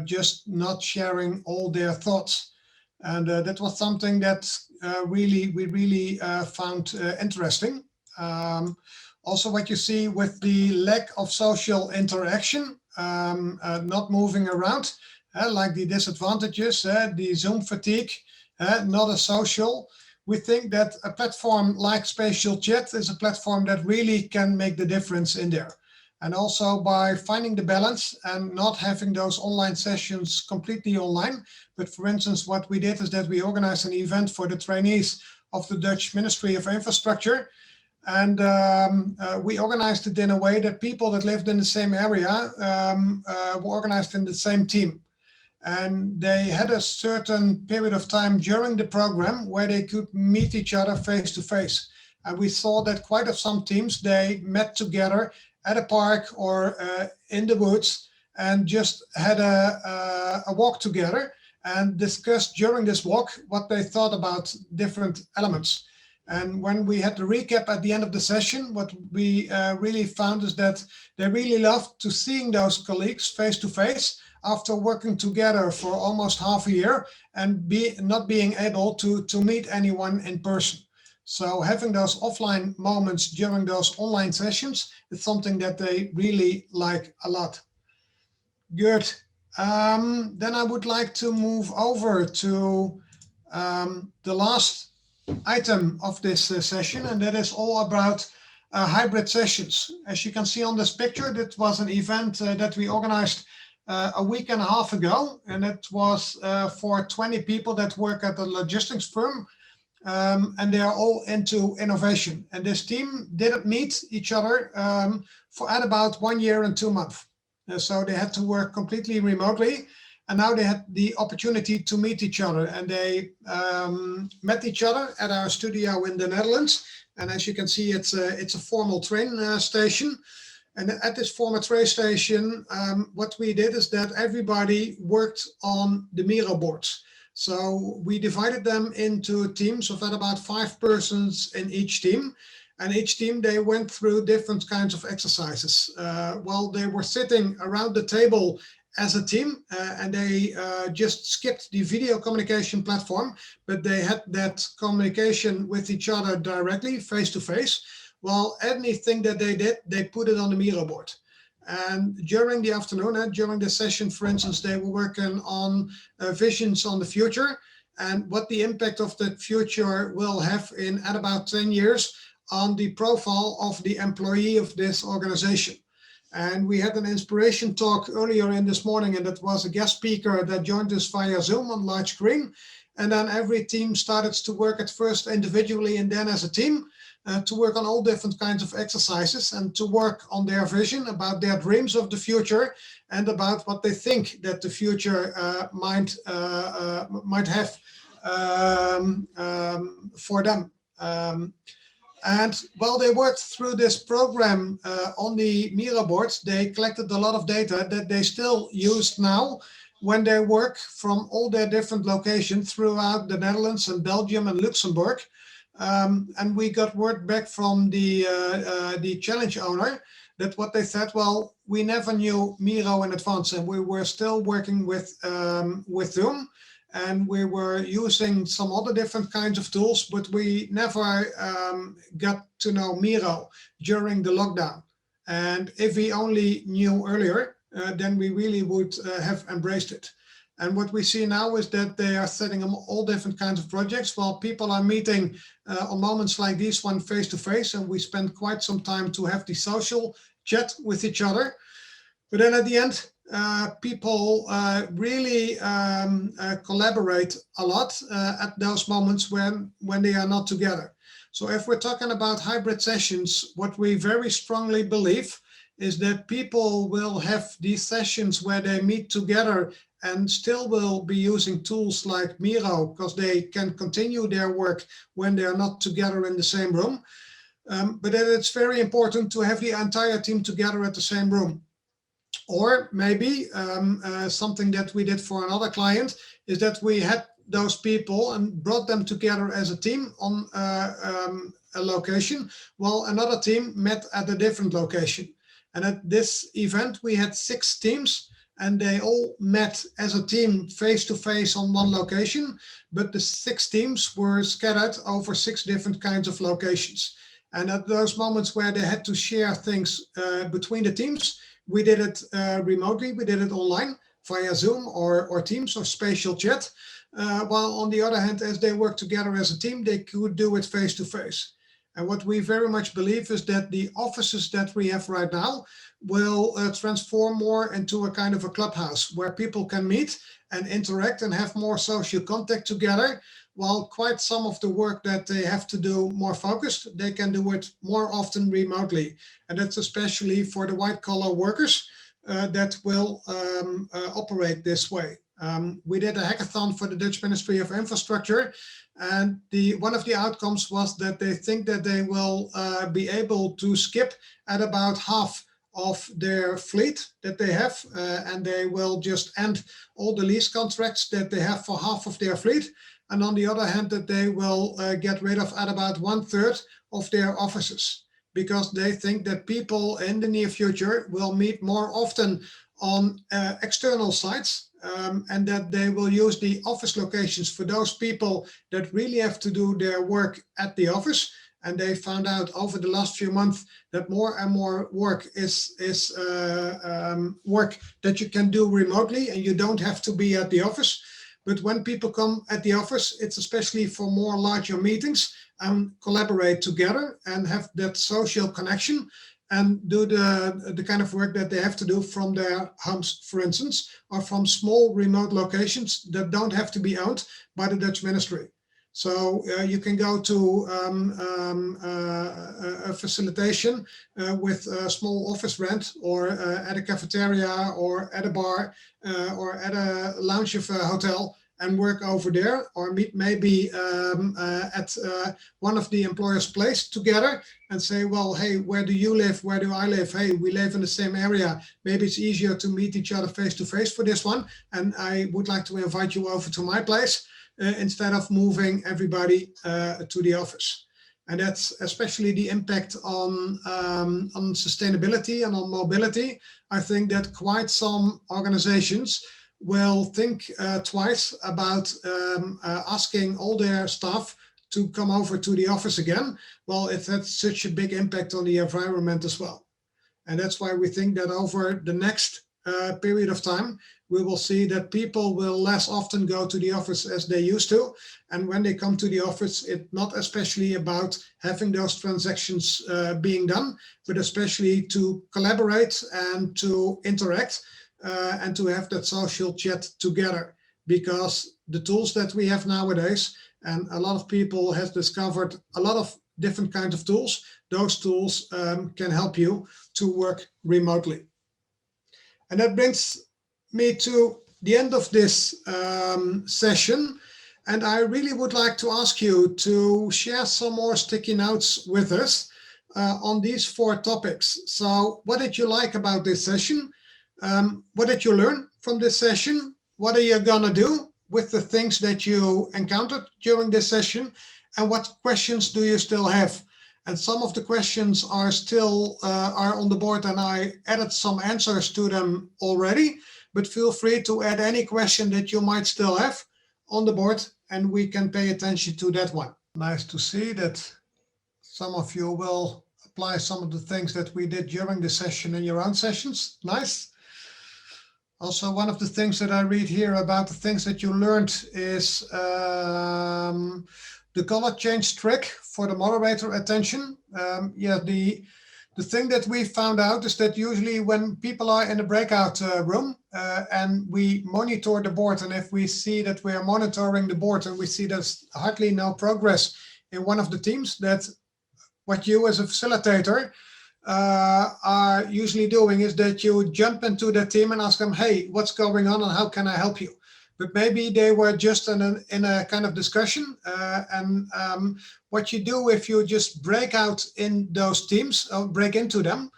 just not sharing all their thoughts. And that was something that we really found interesting. Also, what you see with the lack of social interaction, not moving around, like the disadvantages, the Zoom fatigue, not as social. We think that a platform like Spatial Chat is a platform that really can make the difference in there. And also by finding the balance and not having those online sessions completely online. But for instance, what we did is that we organized an event for the trainees of the Dutch Ministry of Infrastructure. And we organized it in a way that people that lived in the same area were organized in the same team. And they had a certain period of time during the program where they could meet each other face to face. And we saw that quite of some teams, they met together at a park or in the woods and just had a walk together and discussed during this walk what they thought about different elements. And when we had the recap at the end of the session, what we really found is that they really loved to seeing those colleagues face to face after working together for almost half a year and not being able to meet anyone in person. So having those offline moments during those online sessions is something that they really like a lot. Good. Then I would like to move over to the last item of this session, and that is all about hybrid sessions. As you can see on this picture, that was an event that we organized a week and a half ago, and it was for 20 people that work at a logistics firm, and they are all into innovation. And this team didn't meet each other for at about 1 year and 2 months. So they had to work completely remotely, and now they had the opportunity to meet each other, and they met each other at our studio in the Netherlands. And as you can see, it's a formal train station. And at this former train station, what we did is that everybody worked on the Miro boards. So we divided them into teams of about 5 persons in each team. And each team, they went through different kinds of exercises. While they were sitting around the table as a team, and they just skipped the video communication platform, but they had that communication with each other directly, face to face. Well, anything that they did, they put it on the Miro board. And during the afternoon, during the session, for instance, they were working on visions on the future and what the impact of the future will have at about 10 years on the profile of the employee of this organization. And we had an inspiration talk earlier in this morning, and that was a guest speaker that joined us via Zoom on large screen. And then every team started to work at first individually and then as a team to work on all different kinds of exercises and to work on their vision about their dreams of the future and about what they think that the future might have for them. And while they worked through this program on the Miro boards, they collected a lot of data that they still use now when they work from all their different locations throughout the Netherlands and Belgium and Luxembourg. And we got word back from the challenge owner that what they said, well, we never knew Miro in advance, and we were still working with Zoom. And we were using some other different kinds of tools, but we never got to know Miro during the lockdown. And if we only knew earlier, then we really would have embraced it. And what we see now is that they are setting up all different kinds of projects while people are meeting on moments like this one face to face. And we spend quite some time to have the social chat with each other. But then at the end, people really collaborate a lot at those moments when they are not together. So if we're talking about hybrid sessions, what we very strongly believe is that people will have these sessions where they meet together and still will be using tools like Miro because they can continue their work when they are not together in the same room. But then it's very important to have the entire team together at the same room. Or maybe something that we did for another client is that we had those people and brought them together as a team on a location, while another team met at a different location. And at this event, we had 6 teams, and they all met as a team face to face on one location, but the 6 teams were scattered over 6 different kinds of locations. And at those moments where they had to share things between the teams, we did it remotely, we did it online via Zoom or Teams or spatial chat. While on the other hand, as they work together as a team, they could do it face to face. And what we very much believe is that the offices that we have right now will transform more into a kind of a clubhouse where people can meet and interact and have more social contact together, while quite some of the work that they have to do more focused, they can do it more often remotely. And that's especially for the white collar workers that will operate this way. We did a hackathon for the Dutch Ministry of Infrastructure, and one of the outcomes was that they think that they will be able to skip at about half of their fleet that they have, and they will just end all the lease contracts that they have for half of their fleet. And on the other hand, that they will get rid of at about 1/3 of their offices, because they think that people in the near future will meet more often on external sites, and that they will use the office locations for those people that really have to do their work at the office. And they found out over the last few months that more and more work is work that you can do remotely and you don't have to be at the office. But when people come at the office, it's especially for more larger meetings and collaborate together and have that social connection and do the kind of work that they have to do from their homes, for instance, or from small remote locations that don't have to be owned by the Dutch ministry. So you can go to a facilitation with a small office rent, or at a cafeteria, or at a bar, or at a lounge of a hotel, and work over there, or meet maybe at one of the employer's place together and say, well, hey, where do you live? Where do I live? Hey, we live in the same area. Maybe it's easier to meet each other face to face for this one. And I would like to invite you over to my place instead of moving everybody to the office. And that's especially the impact on sustainability and on mobility. I think that quite some organizations will think twice about asking all their staff to come over to the office again. Well, it had such a big impact on the environment as well. And that's why we think that over the next period of time, we will see that people will less often go to the office as they used to. And when they come to the office, it's not especially about having those transactions being done, but especially to collaborate and to interact and to have that social chat together. Because the tools that we have nowadays, and a lot of people have discovered a lot of different kinds of tools, those tools can help you to work remotely. And that brings me to the end of this session. And I really would like to ask you to share some more sticky notes with us on these 4 topics. So what did you like about this session? What did you learn from this session? What are you gonna do with the things that you encountered during this session? And what questions do you still have? And some of the questions are still are on the board, and I added some answers to them already, but feel free to add any question that you might still have on the board, and we can pay attention to that one. Nice to see that some of you will apply some of the things that we did during the session in your own sessions. Nice. Also, one of the things that I read here about the things that you learned is the color change trick for the moderator attention. Yeah, the thing that we found out is that usually when people are in the breakout room and we monitor the board, and if we see that we are monitoring the board and we see there's hardly no progress in one of the teams, that what you as a facilitator are usually doing is that you jump into the team and ask them, hey, what's going on and how can I help you? But maybe they were just in a kind of discussion. What you do if you just break out in those teams, or break into them,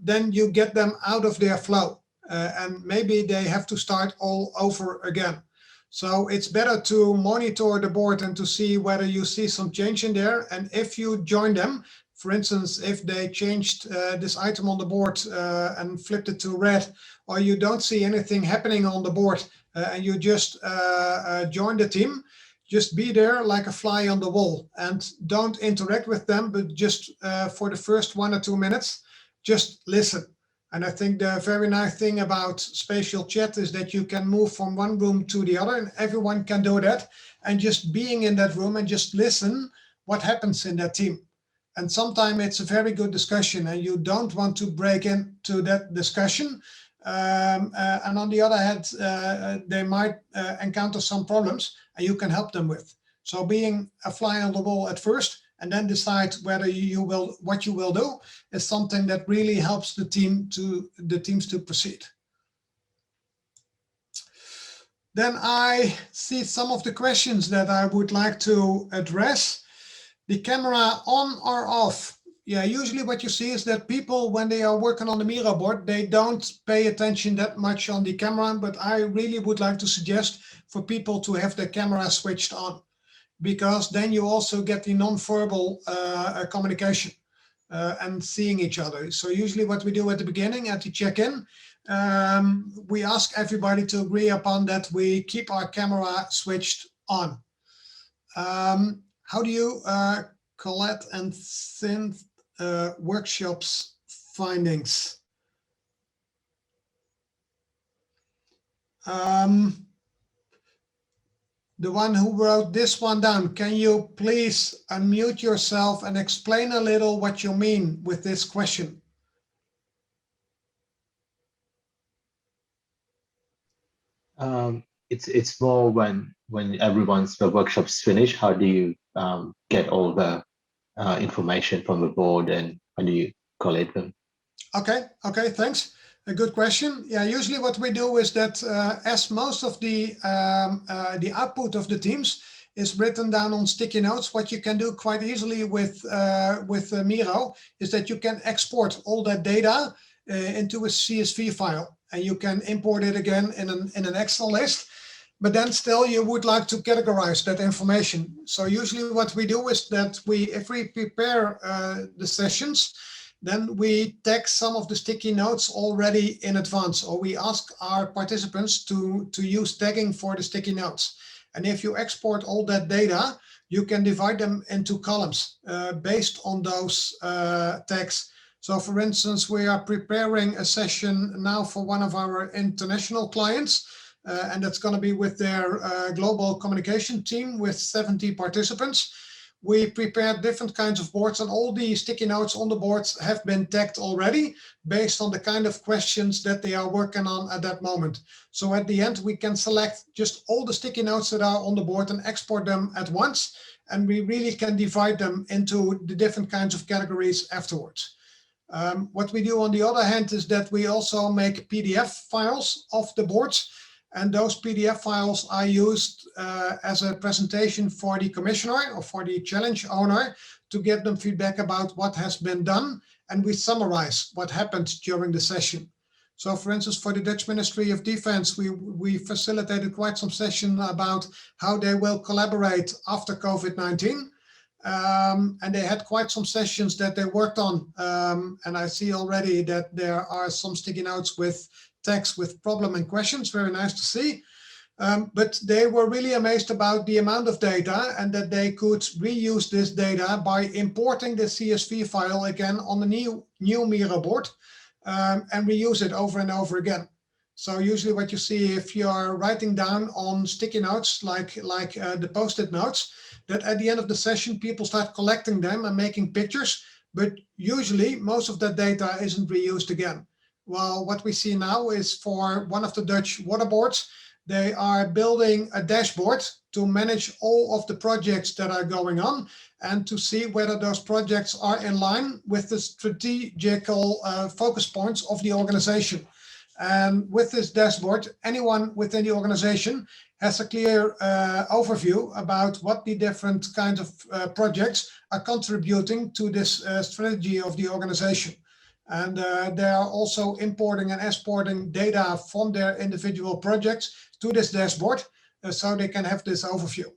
then you get them out of their flow. And maybe they have to start all over again. So it's better to monitor the board and to see whether you see some change in there. And if you join them, for instance, if they changed this item on the board and flipped it to red, or you don't see anything happening on the board, and you just join the team, just be there like a fly on the wall and don't interact with them, but just for the first 1 or 2 minutes, just listen. And I think the very nice thing about spatial chat is that you can move from one room to the other, and everyone can do that. And just being in that room and just listen what happens in that team. And sometimes it's a very good discussion and you don't want to break into that discussion. And on the other hand, they might encounter some problems and you can help them with. So being a fly on the wall at first and then decide whether what you will do is something that really helps the teams to proceed. Then I see some of the questions that I would like to address. The camera on or off? Yeah, usually what you see is that people, when they are working on the Miro board, they don't pay attention that much on the camera, but I really would like to suggest for people to have the camera switched on, because then you also get the non-verbal communication. and seeing each other. So usually what we do at the beginning, at the check-in, we ask everybody to agree upon that we keep our camera switched on. How do you collect and send workshops findings? The one who wrote this one down, can you please unmute yourself and explain a little what you mean with this question? It's more when the workshop's finished, how do you get all the information from the board, and how do you collate them? Okay, thanks. A good question. Yeah, usually what we do is that as most of the output of the teams is written down on sticky notes, what you can do quite easily with Miro is that you can export all that data into a CSV file, and you can import it again in an Excel list. But then still you would like to categorize that information. So usually what we do is that if we prepare the sessions, then we tag some of the sticky notes already in advance, or we ask our participants to use tagging for the sticky notes. And if you export all that data, you can divide them into columns based on those tags. So for instance, we are preparing a session now for one of our international clients, and that's going to be with their global communication team with 70 participants. We prepared different kinds of boards, and all the sticky notes on the boards have been tagged already based on the kind of questions that they are working on at that moment. So at the end, we can select just all the sticky notes that are on the board and export them at once. And we really can divide them into the different kinds of categories afterwards. What we do on the other hand is that we also make PDF files of the boards. And those PDF files are used as a presentation for the commissioner or for the challenge owner to give them feedback about what has been done. And we summarize what happened during the session. So for instance, for the Dutch Ministry of Defense, we facilitated quite some session about how they will collaborate after COVID-19. And they had quite some sessions that they worked on. And I see already that there are some sticky notes with text with problem and questions. Very nice to see. But they were really amazed about the amount of data, and that they could reuse this data by importing the CSV file again on the new Miro board and reuse it over and over again. So usually what you see if you are writing down on sticky notes like the post-it notes, that at the end of the session people start collecting them and making pictures, but usually most of that data isn't reused again. Well, what we see now is for one of the Dutch water boards, they are building a dashboard to manage all of the projects that are going on and to see whether those projects are in line with the strategical focus points of the organization. And with this dashboard, anyone within the organization has a clear overview about what the different kinds of projects are contributing to this strategy of the organization. And they are also importing and exporting data from their individual projects to this dashboard so they can have this overview.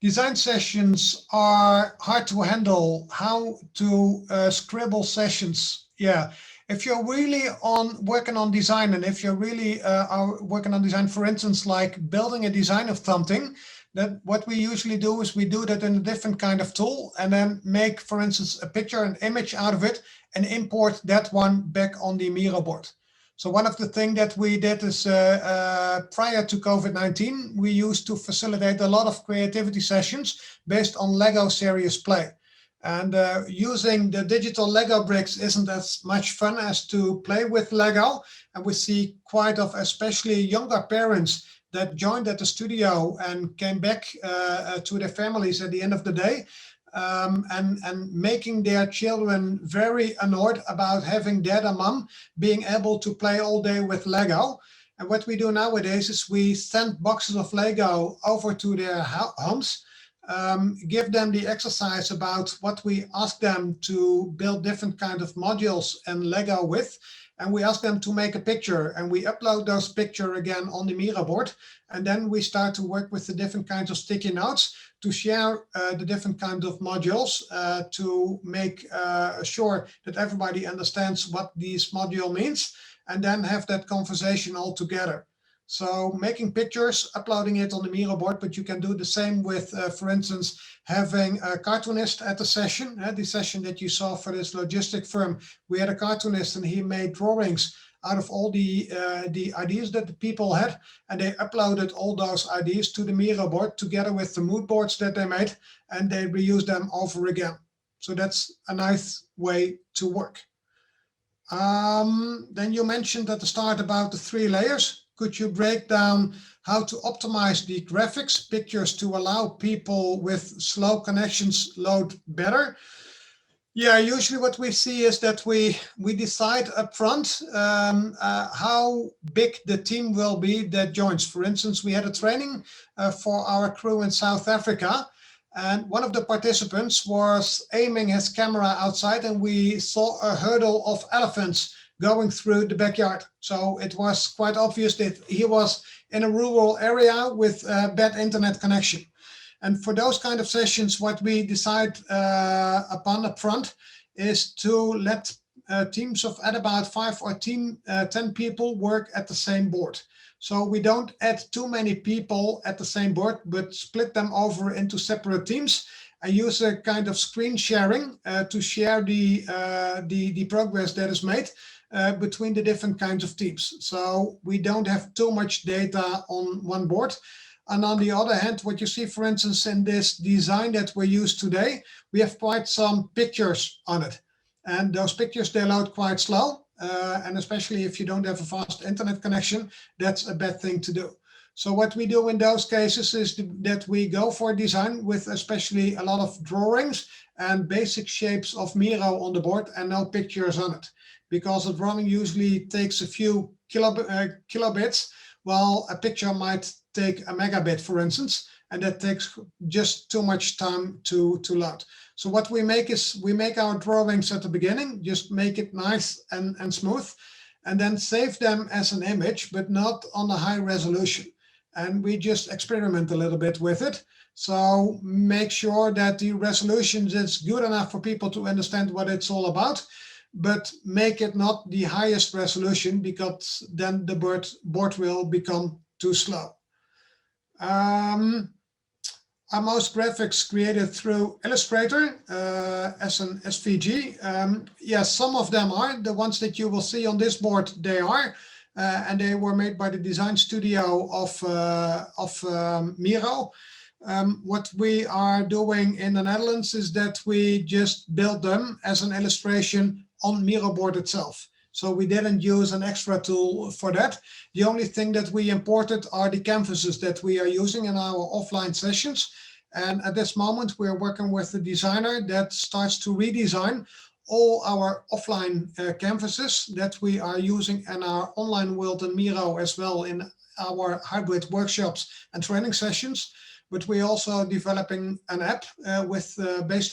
Design sessions are hard to handle. How to scribble sessions? Yeah, if you're really working on design, and if you're really are working on design, for instance, like building a design of something, that what we usually do is we do that in a different kind of tool and then make, for instance, a picture, an image out of it and import that one back on the Miro board. So one of the things that we did is prior to COVID-19, we used to facilitate a lot of creativity sessions based on Lego serious play. And using the digital Lego bricks isn't as much fun as to play with Lego. And we see quite of especially younger parents that joined at the studio and came back to their families at the end of the day, and making their children very annoyed about having dad and mom being able to play all day with Lego. And what we do nowadays is we send boxes of Lego over to their homes, give them the exercise about what we ask them to build different kind of modules and Lego with. And we ask them to make a picture, and we upload those pictures again on the Miro board. And then we start to work with the different kinds of sticky notes to share the different kinds of modules to make sure that everybody understands what this module means, and then have that conversation all together. So making pictures, uploading it on the Miro board, but you can do the same with, for instance, having a cartoonist at the session. The session that you saw for this logistic firm, we had a cartoonist and he made drawings out of all the ideas that the people had, and they uploaded all those ideas to the Miro board together with the mood boards that they made, and they reused them over again. So that's a nice way to work. Then you mentioned at the start about the 3 layers. Could you break down how to optimize the graphics pictures to allow people with slow connections load better? Yeah, usually what we see is that we decide up front how big the team will be that joins. For instance, we had a training for our crew in South Africa, and one of the participants was aiming his camera outside, and we saw a hurdle of elephants going through the backyard. So it was quite obvious that he was in a rural area with a bad internet connection. And for those kind of sessions, what we decide upon up front is to let teams of at about 5 or 10 people work at the same board. So we don't add too many people at the same board, but split them over into separate teams and use a kind of screen sharing to share the progress that is made between the different kinds of teams. So we don't have too much data on one board. And on the other hand, what you see, for instance, in this design that we use today, we have quite some pictures on it. And those pictures, they load quite slow. And especially if you don't have a fast internet connection, that's a bad thing to do. So what we do in those cases is that we go for design with especially a lot of drawings and basic shapes of Miro on the board and no pictures on it. Because a drawing usually takes a few kilobits, while a picture might take a megabit, for instance, and that takes just too much time to load. So what we make is we make our drawings at the beginning, just make it nice and smooth, and then save them as an image, but not on a high resolution. And we just experiment a little bit with it. So make sure that the resolution is good enough for people to understand what it's all about, but make it not the highest resolution, because then the board will become too slow. Are most graphics created through Illustrator as an SVG? Yes, some of them are. The ones that you will see on this board, they are. And they were made by the design studio of Miro. What we are doing in the Netherlands is that we just build them as an illustration on Miro board itself. So we didn't use an extra tool for that. The only thing that we imported are the canvases that we are using in our offline sessions. And at this moment, we're working with a designer that starts to redesign all our offline canvases that we are using in our online world in Miro, as well in our hybrid workshops and training sessions. But we're also developing an app based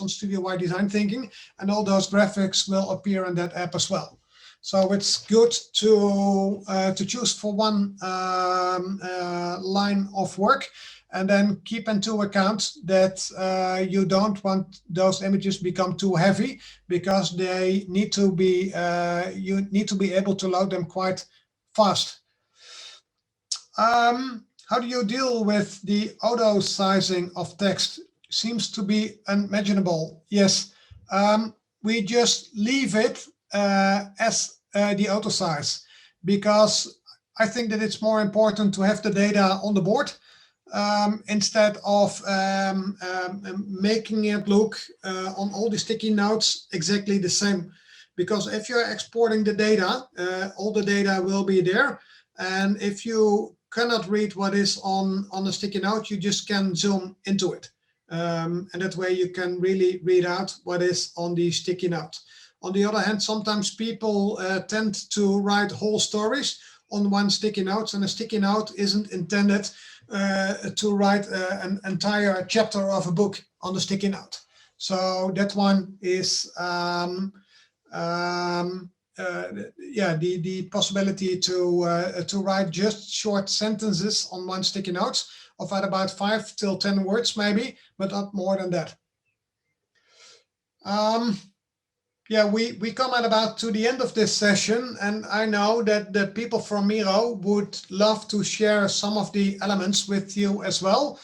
on StudioWHY design thinking, and all those graphics will appear in that app as well. So it's good to choose for one line of work, and then keep into account that you don't want those images become too heavy, because they need to be you need to be able to load them quite fast. How do you deal with the auto sizing of text? Seems to be unimaginable. Yes, we just leave it as the auto size, because I think that it's more important to have the data on the board instead of making it look on all the sticky notes exactly the same. Because if you're exporting the data, all the data will be there. And if you cannot read what is on a sticky note, you just can zoom into it. And that way you can really read out what is on the sticky note. On the other hand, sometimes people tend to write whole stories on one sticky note, and a sticky note isn't intended to write an entire chapter of a book on the sticky note. So that one is the possibility to write just short sentences on one sticky note of at about 5 till 10 words maybe, but not more than that. We come at about to the end of this session, and I know that the people from Miro would love to share some of the elements with you as well.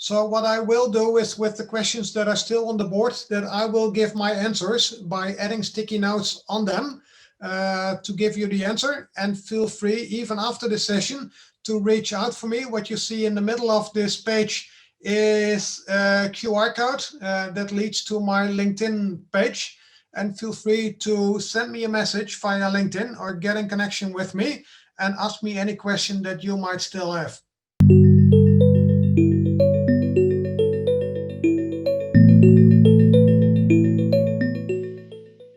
So what I will do is, with the questions that are still on the board, that I will give my answers by adding sticky notes on them to give you the answer. And feel free, even after the session, to reach out for me. What you see in the middle of this page is a QR code that leads to my LinkedIn page. And feel free to send me a message via LinkedIn or get in connection with me and ask me any question that you might still have.